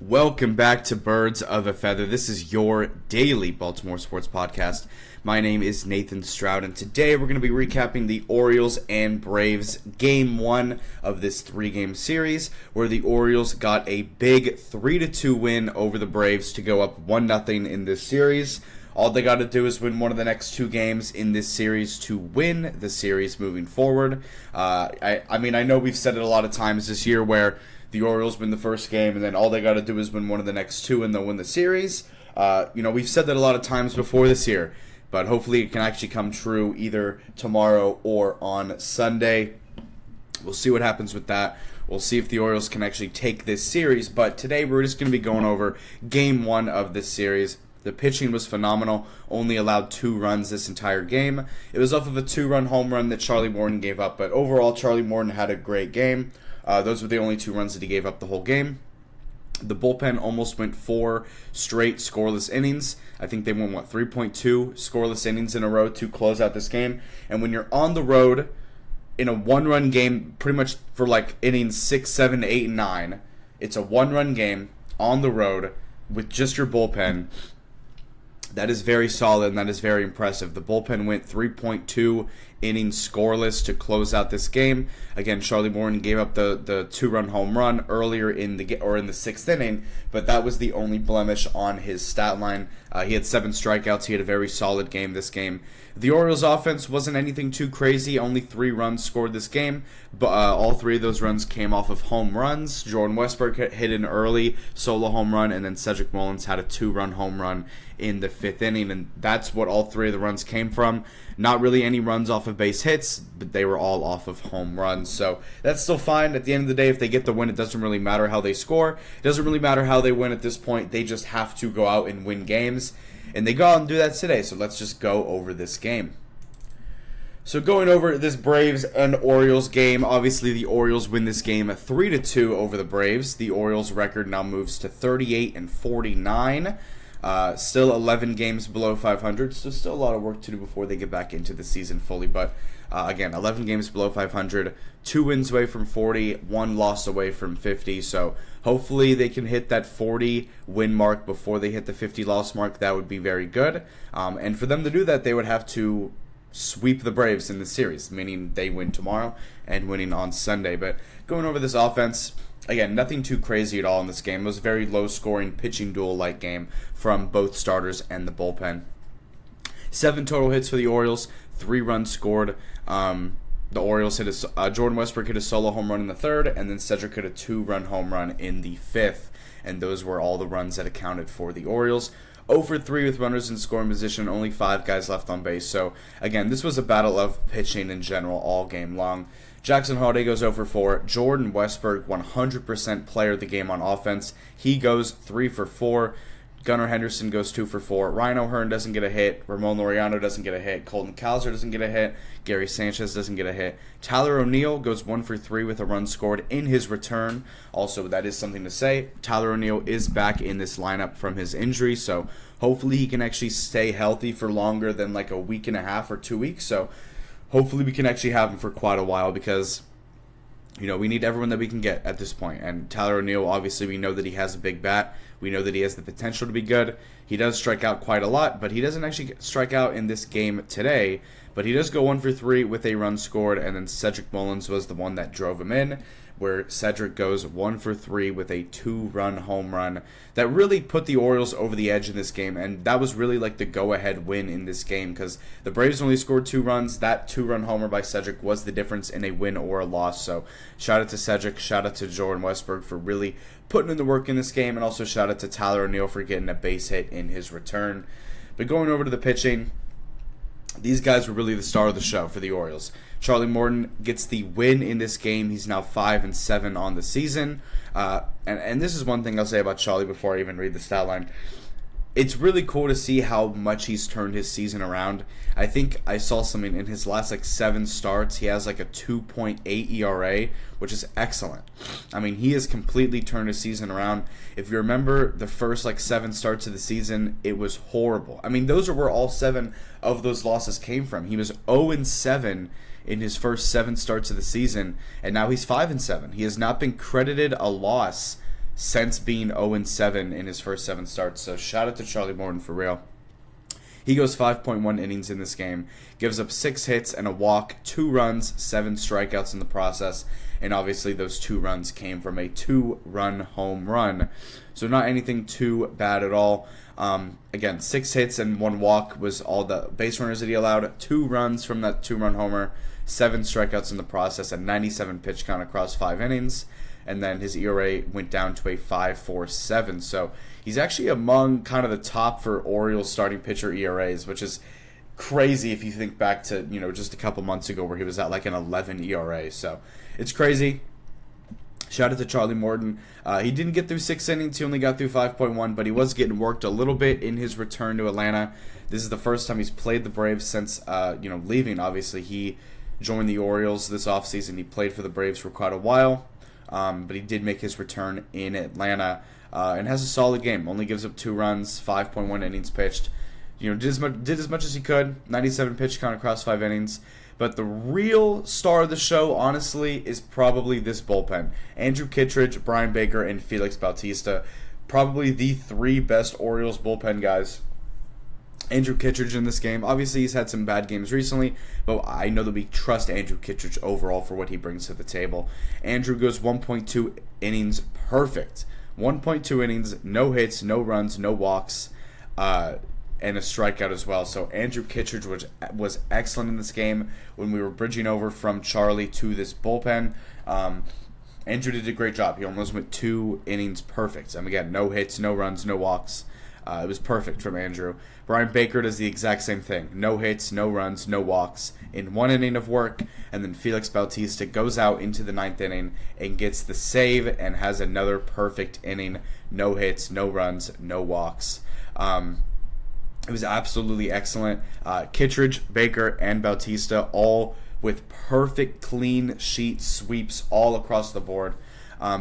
Welcome back to Birds of a Feather. This is your daily Baltimore sports podcast. My name is Nathan Stroud, and today we're going to be recapping the Orioles and Braves Game 1 of this three-game series, where the Orioles got a big 3-2 win over the Braves to go up 1-0 in this series. All they got to do is win one of the next two games in this series to win the series moving forward. I know we've said it a lot of times this year where the Orioles win the first game, and then all they got to do is win one of the next two, and they'll win the series. We've said that a lot of times before this year, but hopefully it can actually come true either tomorrow or on Sunday. We'll see what happens with that. We'll see if the Orioles can actually take this series, but today we're just going to be going over Game 1 of this series. The pitching was phenomenal, only allowed 2 runs this entire game. It was off of a 2-run home run that Charlie Morton gave up, but overall Charlie Morton had a great game. Those were the only 2 runs that he gave up the whole game. The bullpen almost went 4 straight scoreless innings. I think they went, 3.2 scoreless innings in a row to close out this game. And when you're on the road in a 1-run game, pretty much for like innings 6, 7, 8, and 9, it's a 1-run game on the road with just your bullpen. That is very solid, and that is very impressive. The bullpen went 3.2 innings scoreless to close out this game. Again, Charlie Morton gave up the 2-run home run earlier in the 6th inning, but that was the only blemish on his stat line. He had 7 strikeouts. He had a very solid game this game. The Orioles' offense wasn't anything too crazy. Only 3 runs scored this game, but all 3 of those runs came off of home runs. Jordan Westburg hit an early solo home run, and then Cedric Mullins had a 2-run home run in the 5th inning, and that's what all 3 of the runs came from. Not really any runs off of base hits, but they were all off of home runs, so that's still fine. At the end of the day, if they get the win, it doesn't really matter how they score. It doesn't really matter how they win at this point. They just have to go out and win games, and they go out and do that today, so let's just go over this game. So going over this Braves and Orioles game, obviously the Orioles win this game 3-2 over the Braves. The Orioles record now moves to 38-49. Still 11 games below 500, so still a lot of work to do before they get back into the season fully. But again, 11 games below 500, 2 wins away from 40, 1 loss away from 50. So hopefully they can hit that 40 win mark before they hit the 50 loss mark. That would be very good. And for them to do that, they would have to sweep the Braves in the series, meaning they win tomorrow and winning on Sunday. But going over this offense, again, nothing too crazy at all in this game. It was a very low-scoring pitching duel-like game from both starters and the bullpen. 7 total hits for the Orioles, 3 runs scored. The Orioles hit Jordan Westbrook hit a solo home run in the 3rd, and then Cedric hit a 2-run home run in the 5th. And those were all the runs that accounted for the Orioles. 0 for 3 with runners in scoring position, only 5 guys left on base. So, again, this was a battle of pitching in general all game long. Jackson Holliday goes 0 for 4. Jordan Westburg, 100% player of the game on offense. He goes 3 for 4. Gunnar Henderson goes 2 for 4. Ryan O'Hearn doesn't get a hit. Ramon Laureano doesn't get a hit. Colton Cowser doesn't get a hit. Gary Sanchez doesn't get a hit. Tyler O'Neill goes 1 for 3 with a run scored in his return. Also, that is something to say. Tyler O'Neill is back in this lineup from his injury, so hopefully he can actually stay healthy for longer than like a week and a half or 2 weeks. So hopefully we can actually have him for quite a while because, we need everyone that we can get at this point. And Tyler O'Neill, obviously, we know that he has a big bat. We know that he has the potential to be good. He does strike out quite a lot, but he doesn't actually strike out in this game today. But he does go 1 for 3 with a run scored, and then Cedric Mullins was the one that drove him in, where Cedric goes 1 for 3 with a 2-run home run that really put the Orioles over the edge in this game, and that was really like the go-ahead win in this game because the Braves only scored 2 runs. That 2-run homer by Cedric was the difference in a win or a loss. So shout out to Cedric, shout out to Jordan Westburg for really putting in the work in this game, and also shout out to Tyler O'Neill for getting a base hit in his return. But going over to the pitching, these guys were really the star of the show for the Orioles. Charlie Morton gets the win in this game. He's now 5-7 on the season. And this is one thing I'll say about Charlie before I even read the stat line. It's really cool to see how much he's turned his season around. I think I saw something in his last 7 starts. He has a 2.8 ERA, which is excellent. I mean, he has completely turned his season around. If you remember the first 7 starts of the season, it was horrible. I mean, those are where all 7 of those losses came from. He was 0-7 in his first 7 starts of the season, and now he's 5-7. He has not been credited a loss since being 0-7 in his first 7 starts. So shout out to Charlie Morton for real. He goes 5.1 innings in this game, gives up 6 hits and a walk, 2 runs, 7 strikeouts in the process, and obviously those 2 runs came from a 2-run home run. So not anything too bad at all. Again, 6 hits and 1 walk was all the base runners that he allowed, 2 runs from that 2-run homer, 7 strikeouts in the process, a 97 pitch count across 5 innings, and then his ERA went down to a 5.47. So he's actually among kind of the top for Orioles starting pitcher ERAs, which is crazy if you think back to, just a couple months ago where he was at like an 11 ERA. So it's crazy. Shout out to Charlie Morton. He didn't get through 6 innings. He only got through 5.1, but he was getting worked a little bit in his return to Atlanta. This is the first time he's played the Braves since, leaving. Obviously, he joined the Orioles this offseason. He played for the Braves for quite a while. But he did make his return in Atlanta and has a solid game. Only gives up 2 runs, 5.1 innings pitched. Did as much as he could. 97 pitch count across 5 innings. But the real star of the show, honestly, is probably this bullpen. Andrew Kittredge, Brian Baker, and Felix Bautista. Probably the 3 best Orioles bullpen guys. Andrew Kittredge in this game. Obviously, he's had some bad games recently, but I know that we trust Andrew Kittredge overall for what he brings to the table. Andrew goes 1.2 innings perfect. 1.2 innings, no hits, no runs, no walks, and a strikeout as well. So Andrew Kittredge was excellent in this game when we were bridging over from Charlie to this bullpen. Andrew did a great job. He almost went 2 innings perfect. Again, no hits, no runs, no walks. It was perfect from Andrew. Brian Baker does the exact same thing. No hits, no runs, no walks in 1 inning of work. And then Felix Bautista goes out into the 9th inning and gets the save and has another perfect inning. No hits, no runs, no walks. It was absolutely excellent. Kittredge, Baker, and Bautista all with perfect clean sheet sweeps all across the board.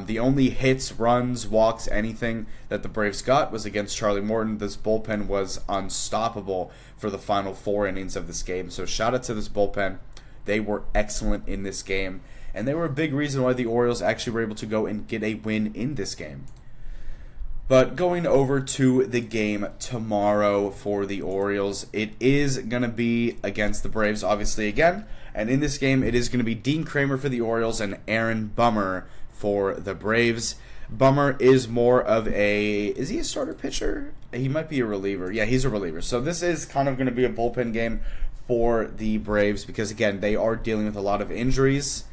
The only hits, runs, walks, anything that the Braves got was against Charlie Morton. This bullpen was unstoppable for the final 4 innings of this game. So shout out to this bullpen. They were excellent in this game. And they were a big reason why the Orioles actually were able to go and get a win in this game. But going over to the game tomorrow for the Orioles, it is going to be against the Braves, obviously, again. And in this game, it is going to be Dean Kramer for the Orioles and Aaron Bummer for the Braves. Bummer is more of is he a starter pitcher? He might be a reliever. Yeah, he's a reliever. So this is kind of going to be a bullpen game for the Braves because, again, they are dealing with a lot of injuries.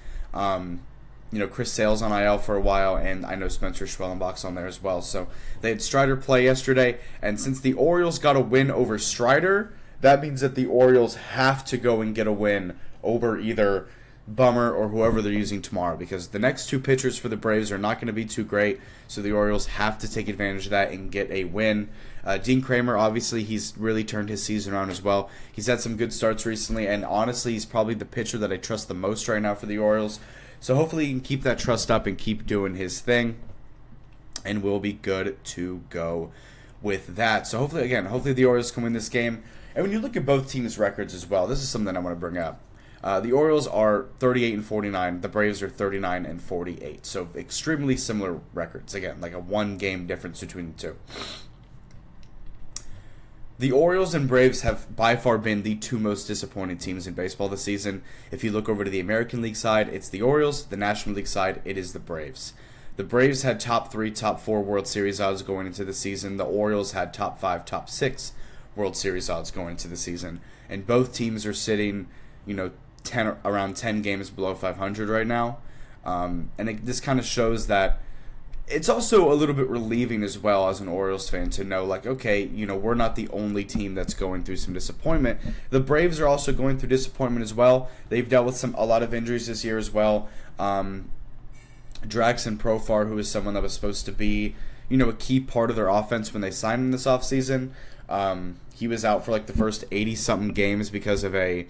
Chris Sale's on IL for a while, and I know Spencer Schwellenbach's on there as well. So they had Strider play yesterday, and since the Orioles got a win over Strider, that means that the Orioles have to go and get a win over either Bummer or whoever they're using tomorrow, because the next 2 pitchers for the Braves are not going to be too great, so the Orioles have to take advantage of that and get a win. Dean Kramer, obviously, he's really turned his season around as well. He's had some good starts recently, and honestly, he's probably the pitcher that I trust the most right now for the Orioles. So hopefully he can keep that trust up and keep doing his thing, and we'll be good to go with that. So hopefully the Orioles can win this game. And when you look at both teams' records as well, this is something I want to bring up. The Orioles are 38-49. The Braves are 39-48. So extremely similar records. Again, like a 1-game difference between the two. The Orioles and Braves have by far been the 2 most disappointing teams in baseball this season. If you look over to the American League side, it's the Orioles. The National League side, it is the Braves. The Braves had top 3, top 4 World Series odds going into the season. The Orioles had top 5, top 6 World Series odds going into the season. And both teams are sitting, around 10 games below 500 right now. This kind of shows that it's also a little bit relieving as well as an Orioles fan to know, we're not the only team that's going through some disappointment. The Braves are also going through disappointment as well. They've dealt with a lot of injuries this year as well. Draxon Profar, who is someone that was supposed to be, a key part of their offense when they signed him this offseason. He was out for the first 80-something games because of a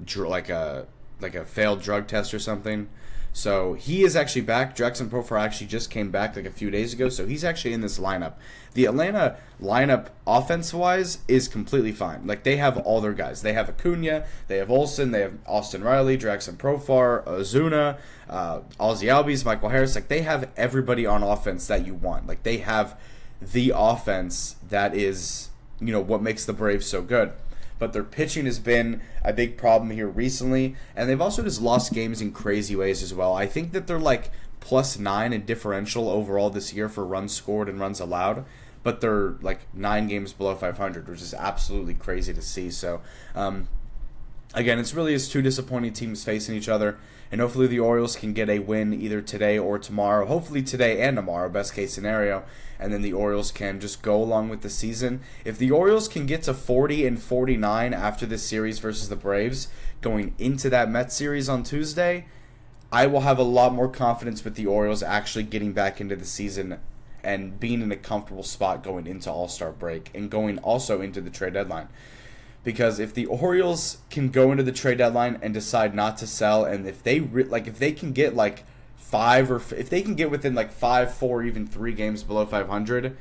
failed drug test or something. So he is actually back. Jackson Profar actually just came back like a few days ago, so he's actually in this lineup. The Atlanta lineup, offense-wise, is completely fine. Like, they have all their guys. They have Acuna, they have Olsen, they have Austin Riley, Jackson Profar, Ozuna, Ozzy Albies, Michael Harris. Like, they have everybody on offense that you want. Like, they have the offense that is, what makes the Braves so good. But their pitching has been a big problem here recently, and they've also just lost games in crazy ways as well. I think that they're like +9 in differential overall this year for runs scored and runs allowed, but they're like 9 games below 500, which is absolutely crazy to see. So, again, it's really just two disappointing teams facing each other, and hopefully the Orioles can get a win either today or tomorrow. Hopefully today and tomorrow, best case scenario, and then the Orioles can just go along with the season. If the Orioles can get to 40-49 after this series versus the Braves, going into that Mets series on Tuesday, I will have a lot more confidence with the Orioles actually getting back into the season and being in a comfortable spot going into All-Star break and going also into the trade deadline. Because if the Orioles can go into the trade deadline and decide not to sell, and if they if they can get like 5 or if they can get within like 5, 4, even 3 games below 500,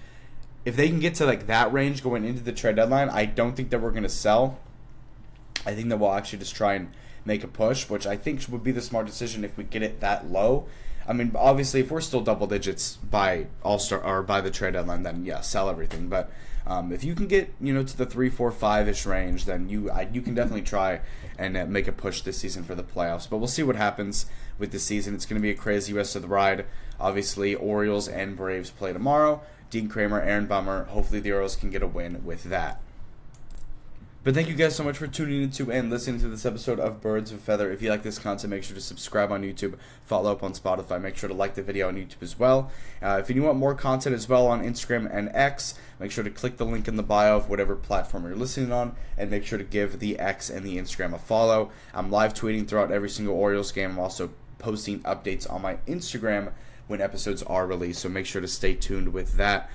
if they can get to like that range going into the trade deadline, I don't think that we're going to sell. I think that we'll actually just try and make a push, which I think would be the smart decision if we get it that low. I mean, obviously, if we're still double digits by All-Star or by the trade deadline, then yeah, sell everything. But if you can get to the 3, 4, 5-ish range, then you can definitely try and make a push this season for the playoffs. But we'll see what happens with the season. It's going to be a crazy rest of the ride. Obviously, Orioles and Braves play tomorrow. Dean Kramer, Aaron Bummer. Hopefully, the Orioles can get a win with that. But thank you guys so much for tuning into and listening to this episode of Birds of a Feather. If you like this content, make sure to subscribe on YouTube, follow up on Spotify, make sure to like the video on YouTube as well. If you want more content as well on Instagram and X, make sure to click the link in the bio of whatever platform you're listening on, and make sure to give the X and the Instagram a follow. I'm live tweeting throughout every single Orioles game. I'm also posting updates on my Instagram when episodes are released, so make sure to stay tuned with that.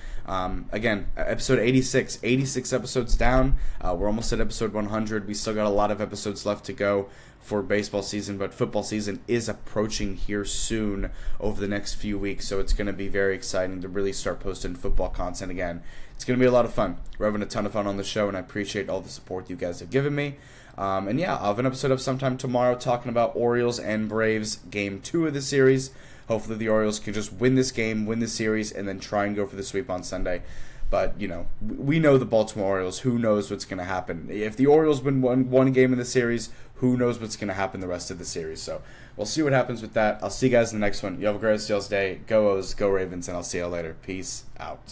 Again, episode 86 episodes down. We're almost at episode 100. We still got a lot of episodes left to go for baseball season, but football season is approaching here soon over the next few weeks, so it's going to be very exciting to really start posting football content again. It's going to be a lot of fun. We're having a ton of fun on the show, and I appreciate all the support you guys have given me. And yeah, I'll have an episode up sometime tomorrow talking about Orioles and Braves Game 2 of the series. Hopefully the Orioles can just win this game, win the series, and then try and go for the sweep on Sunday. But, we know the Baltimore Orioles. Who knows what's going to happen? If the Orioles win one game in the series, who knows what's going to happen the rest of the series? So we'll see what happens with that. I'll see you guys in the next one. You have a great rest of y'all's day. Go O's, go Ravens, and I'll see you later. Peace out.